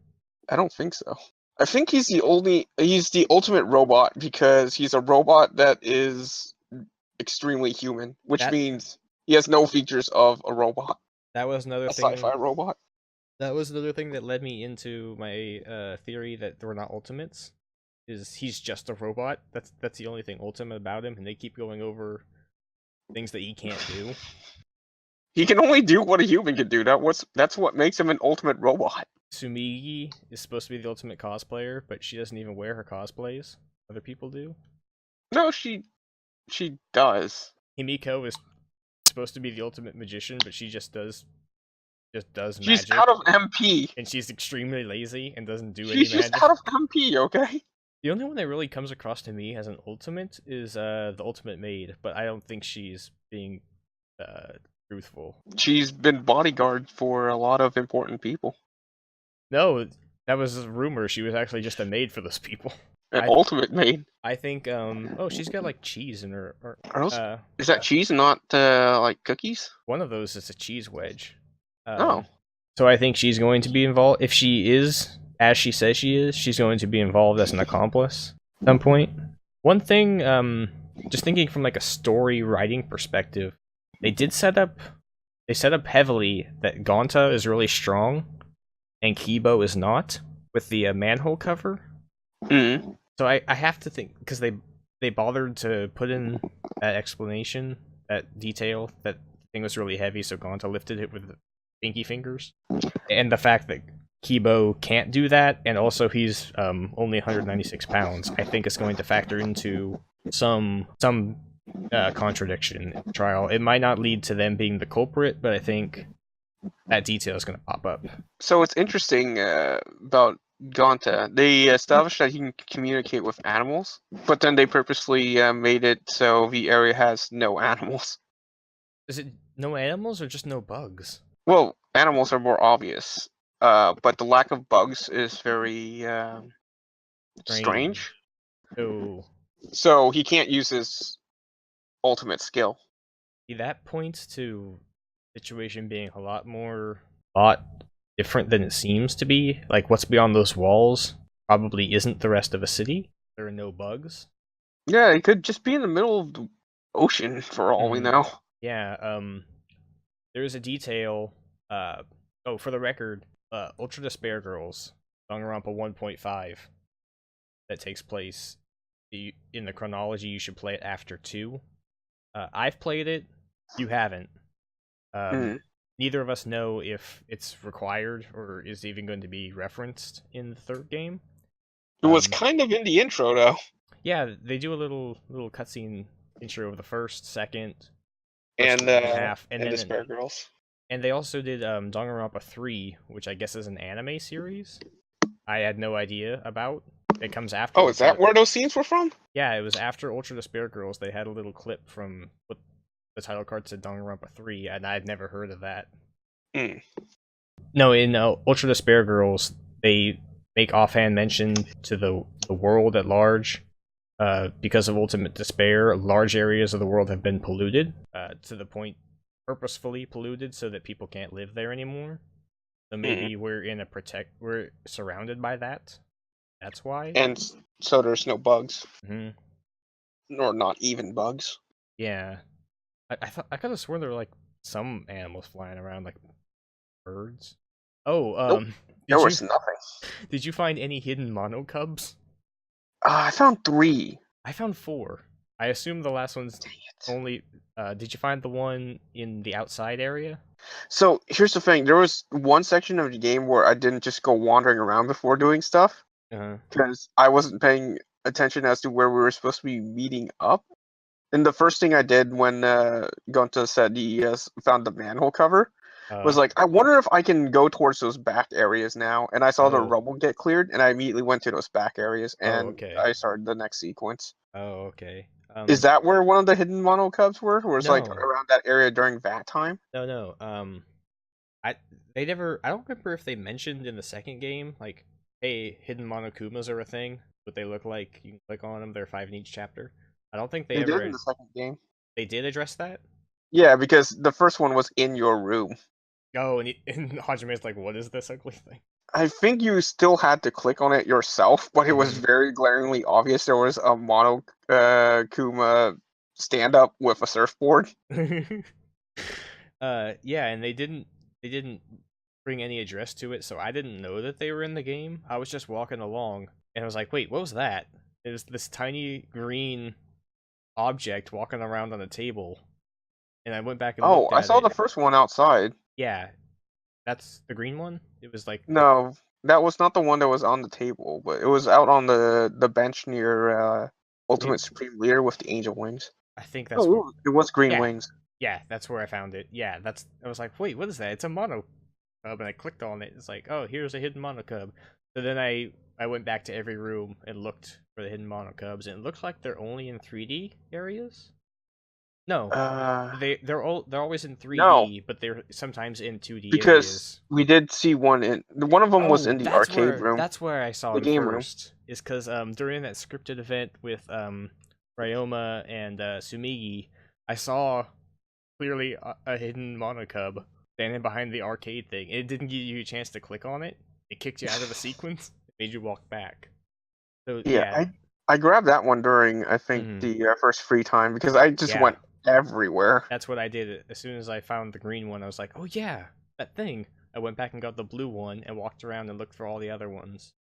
I don't think so. I think he's the ultimate robot because he's a robot that is extremely human, which means he has no features of a robot. That was another thing. A sci-fi robot. That was another thing that led me into my theory that they're not ultimates. Is he's just a robot. That's the only thing ultimate about him, and they keep going over things that he can't do. He can only do what a human can do. That's what makes him an ultimate robot. Sumigi is supposed to be the ultimate cosplayer, but she doesn't even wear her cosplays. Other people do. No, she does. Himiko is supposed to be the ultimate magician, but she just does magic. She's out of MP. And she's extremely lazy and doesn't do any magic. She's just out of MP, okay? The only one that really comes across to me as an ultimate is the ultimate maid, but I don't think she's being truthful. She's been bodyguard for a lot of important people. No, that was a rumor. She was actually just a maid for those people. An I ultimate maid. I think oh, she's got like cheese in her. Or, Is that cheese and not like cookies? one of those is a cheese wedge. Oh. So I think she's going to be involved. If she is, as she says she is, she's going to be involved as an accomplice at some point. One thing, just thinking from like a story writing perspective, they set up heavily that Gonta is really strong and Kibo is not with the manhole cover. Mm. So I have to think, because they bothered to put in that explanation, that detail, that thing was really heavy, so Gonta lifted it with pinky fingers, and the fact that Kibo can't do that, and also he's only 196 pounds, I think is going to factor into some contradiction in the trial. It might not lead to them being the culprit, but I think that detail is going to pop up. So it's interesting about Gonta. They established that he can communicate with animals, but then they purposely made it so the area has no animals. Is it no animals or just no bugs? Well, animals are more obvious, but the lack of bugs is very strange. Oh, So he can't use his ultimate skill. that points to the situation being a lot different than it seems to be. Like, what's beyond those walls probably isn't the rest of a city. There are no bugs. Yeah, it could just be in the middle of the ocean for all we know. Yeah, there's a detail, for the record, Ultra Despair Girls, Danganronpa 1.5, that takes place in the chronology. You should play it after 2. I've played it, you haven't. Neither of us know if it's required or is even going to be referenced in the third game. It was kind of in the intro, though. Yeah, they do a little cutscene intro of the first, second, and half, and then Despair Girls. And they also did Danganronpa 3, which I guess is an anime series. I had no idea about. It comes after. Oh, is that where those scenes were from? Yeah, it was after Ultra Despair Girls. They had a little clip from what the title card said, Danganronpa 3, and I had never heard of that. No, in Ultra Despair Girls, they make offhand mention to the world at large. Because of ultimate despair, large areas of the world have been polluted, to the point purposefully polluted so that people can't live there anymore. So maybe we're surrounded by that. That's why. And so there's no bugs. Mm-hmm. Or not even bugs. Yeah. I could have sworn there were like some animals flying around, like birds. Oh, nope. There was nothing. Did you find any hidden mono cubs? I found 3. I found 4. I assume the last one's only. Did you find the one in the outside area? So here's the thing: there was one section of the game where I didn't just go wandering around before doing stuff, because I wasn't paying attention as to where we were supposed to be meeting up. And the first thing I did when Gonta said he found the manhole cover was like, I wonder if I can go towards those back areas now. And I saw the rubble get cleared, and I immediately went to those back areas, and I started the next sequence. Oh, okay. Is that where one of the hidden mono cubs were? Or was like around that area during that time? No. I don't remember if they mentioned in the second game, like, hey, hidden monokumas are a thing. What they look like, you can click on them. They're 5 in each chapter. I don't think they ever did in the second game. They did address that? Yeah, because the first one was in your room. Oh, and Hajime's like, what is this ugly thing? I think you still had to click on it yourself, but it was very glaringly obvious there was a Monokuma stand-up with a surfboard. Yeah, and they didn't bring any address to it, so I didn't know that they were in the game. I was just walking along, and I was like, wait, what was that? It was this tiny green object walking around on a table, and I went back and looked at it. I saw the first one outside. Yeah, that's the green one? It was like... No, that was not the one that was on the table, but it was out on the bench near Ultimate Supreme Leader with the angel wings. I think that's it was green wings. Yeah, that's where I found it. Yeah, I was like, wait, what is that? It's a mono cub, and I clicked on it. It's like, oh, here's a hidden mono cub. So then I went back to every room and looked for the hidden mono cubs, and it looks like they're only in 3D areas. No, Uh, they're always in no, 3D, but they're sometimes in 2D because areas. we did see one of them was Oh, in the arcade room, that's where I saw the him game room. first. Is because during that scripted event with Ryoma and Sumigi, I saw clearly a hidden Monokub standing behind the arcade thing. It didn't give you a chance to click on it. It kicked you out of the sequence. It made you walk back. So Yeah, yeah, I grabbed that one during I think mhm, the first free time because I just yeah, went everywhere. that's what I did. As soon as I found the green one, I was like, oh yeah, that thing. I went back and got the blue one and walked around and looked for all the other ones.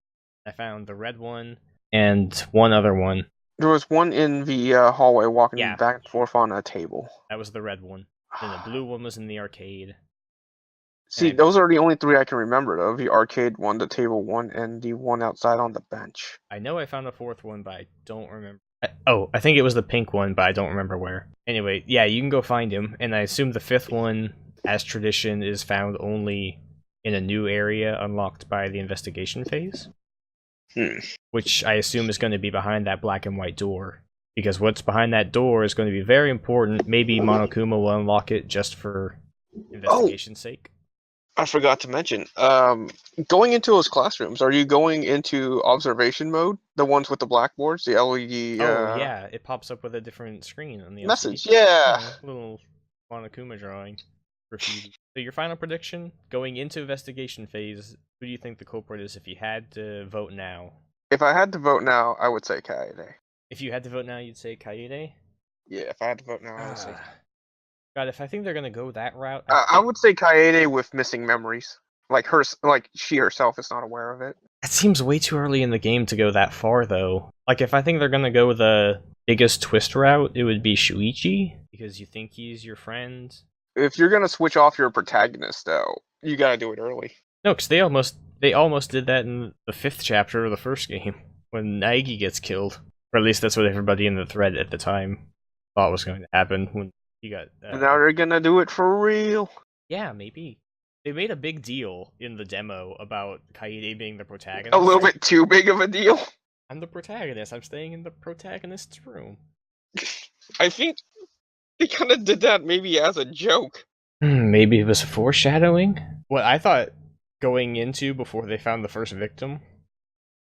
I found the red one and one other one. There was one in the hallway walking Yeah, back and forth on a table. that was the red one. Then the blue one was in the arcade. And See, those are the only three I can remember though. The arcade one, the table one, and the one outside on the bench. I know I found a fourth one, but I don't remember. Oh, I think it was the pink one, but I don't remember where. Anyway, yeah, you can go find him, and I assume the fifth one, as tradition, is found only in a new area unlocked by the investigation phase. Which I assume is going to be behind that black and white door. Because what's behind that door is going to be very important. Maybe Monokuma will unlock it just for investigation's sake. I forgot to mention. Going into those classrooms, are you going into observation mode? The ones with the blackboards, the LED Oh, yeah, it pops up with a different screen on the message. LCD. Yeah. Oh, little Monokuma drawing. Graffiti. So your final prediction, going into investigation phase, who do you think the culprit is if you had to vote now? If I had to vote now, I would say Kaede. If you had to vote now, you'd say Kaede? Yeah, if I had to vote now, I would say. God, if I think they're gonna go that route, I would say Kaede with missing memories. Like she herself is not aware of it. That seems way too early in the game to go that far, though. Like, if I think they're gonna go the biggest twist route, it would be Shuichi, because you think he's your friend. If you're gonna switch off your protagonist, though, you gotta do it early. No, because they almost did that in the 5th chapter of the first game, when Naegi gets killed. Or at least that's what everybody in the thread at the time thought was going to happen when he got... Now they're gonna do it for real. Yeah, maybe. They made a big deal in the demo about Kaede being the protagonist. A little bit too big of a deal. I'm the protagonist. I'm staying in the protagonist's room. I think they kind of did that maybe as a joke. Maybe it was foreshadowing? What I thought going into before they found the first victim,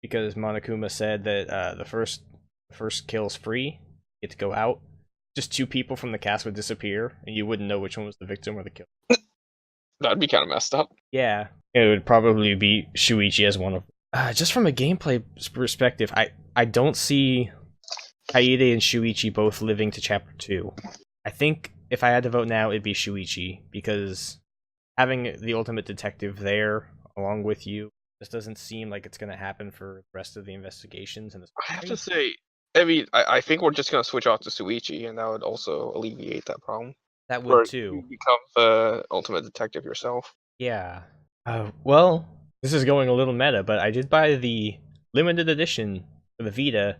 because Monokuma said that the first kill's free, you get to go out. Just 2 people from the cast would disappear, and you wouldn't know which one was the victim or the killer. That'd be kind of messed up. Yeah, it would probably be Shuichi as one of them. Just from a gameplay perspective, I don't see Kaede and Shuichi both living to Chapter 2. I think if I had to vote now, it'd be Shuichi, because having the ultimate detective there along with you just doesn't seem like it's going to happen for the rest of the investigations. I have to say, I mean, I think we're just gonna switch off to Suichi, and that would also alleviate that problem. That Where would too. you become the ultimate detective yourself. Yeah. Well, this is going a little meta, but I did buy the limited edition for the Vita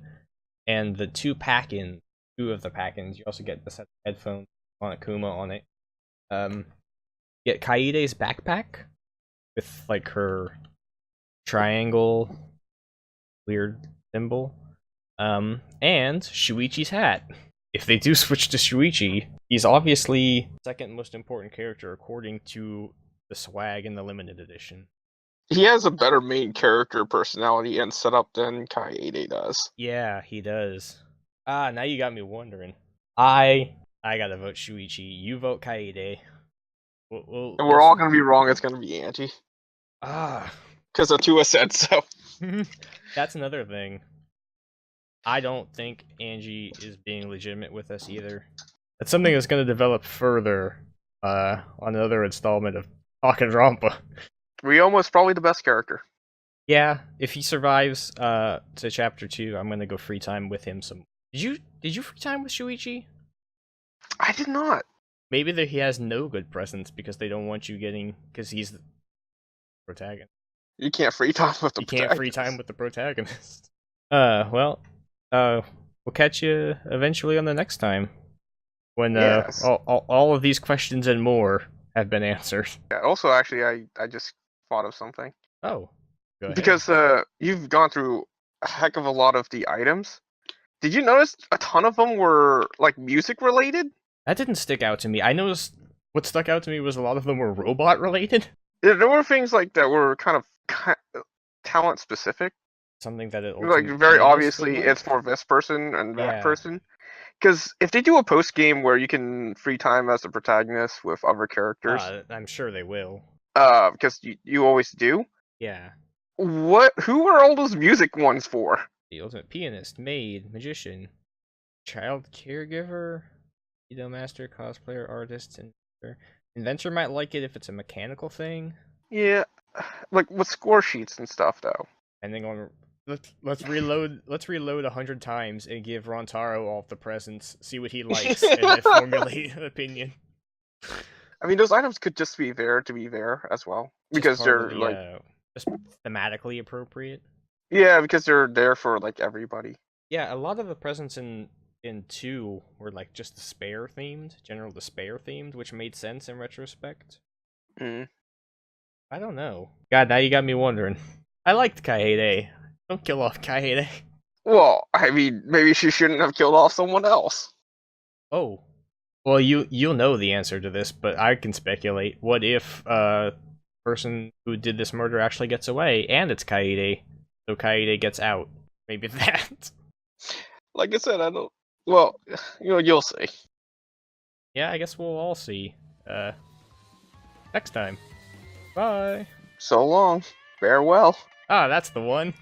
and the 2 pack-ins. 2 of the pack-ins. You also get the set of headphones on Akuma on it. Get Kaede's backpack with like her triangle weird symbol. And Shuichi's hat. If they do switch to Shuichi, he's obviously the second most important character according to the swag in the limited edition. He has a better main character personality and setup than Kaede does. Yeah, he does. Now you got me wondering. I gotta vote Shuichi. You vote Kaede. And we're all gonna be wrong. It's gonna be Angie. Because Atua said so. That's another thing. I don't think Angie is being legitimate with us either. That's something that's going to develop further on another installment of TalkinRonpa. Ryoma's probably the best character. Yeah, if he survives to chapter 2, I'm going to go free time with him some. Did you free time with Shuichi? I did not. Maybe he has no good presents because they don't want you getting, because he's the protagonist. You can't free time with the protagonist. You can't free time with the protagonist. Well, we'll catch you eventually on the next time when yes. all of these questions and more have been answered. Yeah, also, actually, I just thought of something. Oh, go ahead. Because you've gone through a heck of a lot of the items. Did you notice a ton of them were like music related? That didn't stick out to me. I noticed what stuck out to me was a lot of them were robot related. There were things like that were kind of talent specific. Something that it Like ultimate very pianist would obviously, like. it's for this person and that Yeah. person. Because if they do a post game where you can free time as a protagonist with other characters, I'm sure they will. because you always do. Yeah. Who are all those music ones for? The ultimate pianist, maid, magician, child caregiver, video master, cosplayer, artist, inventor. Inventor might like it if it's a mechanical thing. Yeah, like with score sheets and stuff though. And then let's reload 100 times and give Rontaro all of the presents, see what he likes, and then formulate an opinion. I mean, those items could just be there to be there as well, because they're like just thematically appropriate. Yeah, because they're there for like everybody. Yeah, a lot of the presents in 2 were like just despair themed, general despair themed, which made sense in retrospect. Mm. I don't know. God, now you got me wondering. I liked Kaede. Don't kill off Kaede. Well, I mean, maybe she shouldn't have killed off someone else. Oh. Well, you'll know the answer to this, but I can speculate. What if person who did this murder actually gets away, and it's Kaede, so Kaede gets out? Maybe that. Like I said, I don't. Well, you'll see. Yeah, I guess we'll all see. Next time. Bye. So long. Farewell. Ah, that's the one.